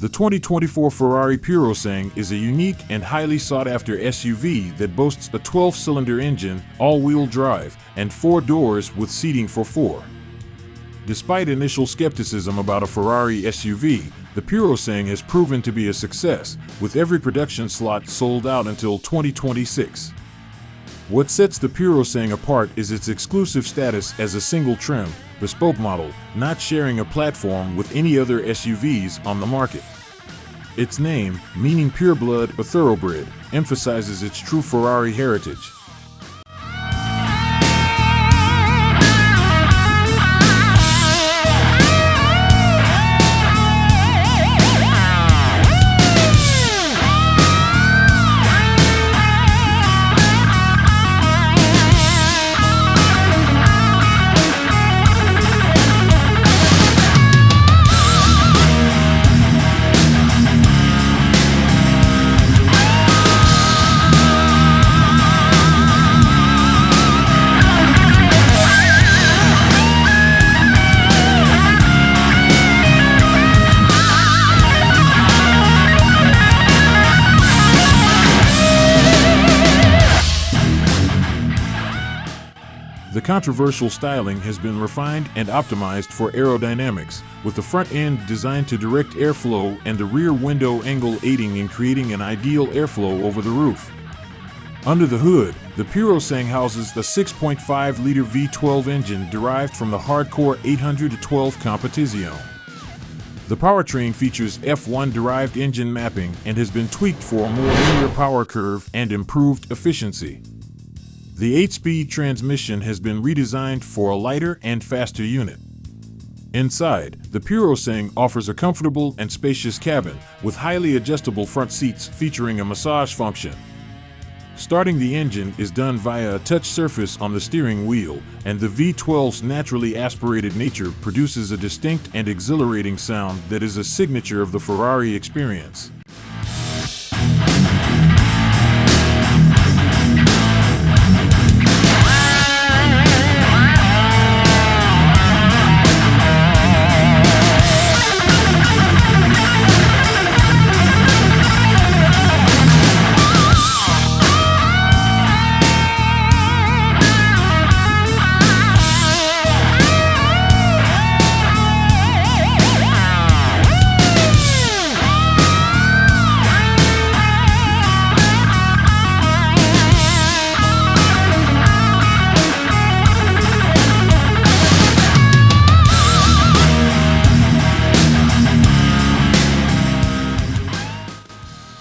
The 2024 Ferrari Purosangue is a unique and highly sought-after SUV that boasts a 12-cylinder engine, all-wheel drive, and 4 doors with seating for 4. Despite initial skepticism about a Ferrari SUV, the Purosangue has proven to be a success, with every production slot sold out until 2026. What sets the Purosangue apart is its exclusive status as a single-trim, bespoke model, not sharing a platform with any other SUVs on the market. Its name, meaning pureblood or thoroughbred, emphasizes its true Ferrari heritage. The controversial styling has been refined and optimized for aerodynamics, with the front end designed to direct airflow and the rear window angle aiding in creating an ideal airflow over the roof. Under the hood, the Purosangue houses the 6.5-liter V12 engine derived from the hardcore 812 Competizione. The powertrain features F1 derived engine mapping and has been tweaked for a more linear power curve and improved efficiency. The 8-speed transmission has been redesigned for a lighter and faster unit. Inside, the Purosangue offers a comfortable and spacious cabin with highly adjustable front seats featuring a massage function. Starting the engine is done via a touch surface on the steering wheel, and the V12's naturally aspirated nature produces a distinct and exhilarating sound that is a signature of the Ferrari experience.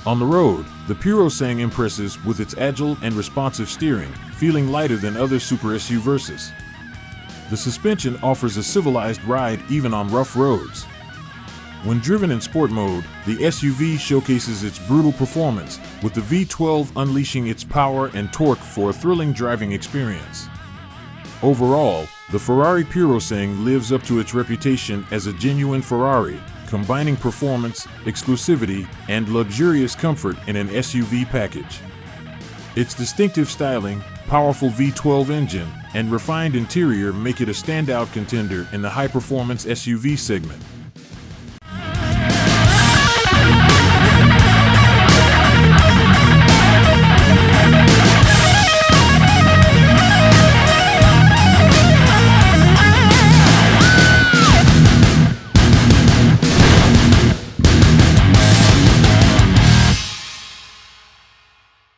On the road, the Purosangue impresses with its agile and responsive steering, feeling lighter than other Super SUVs. The suspension offers a civilized ride even on rough roads. When driven in sport mode, the SUV showcases its brutal performance, with the V12 unleashing its power and torque for a thrilling driving experience. Overall, the Ferrari Purosangue lives up to its reputation as a genuine Ferrari, combining performance, exclusivity, and luxurious comfort in an SUV package. Its distinctive styling, powerful V12 engine, and refined interior make it a standout contender in the high-performance SUV segment.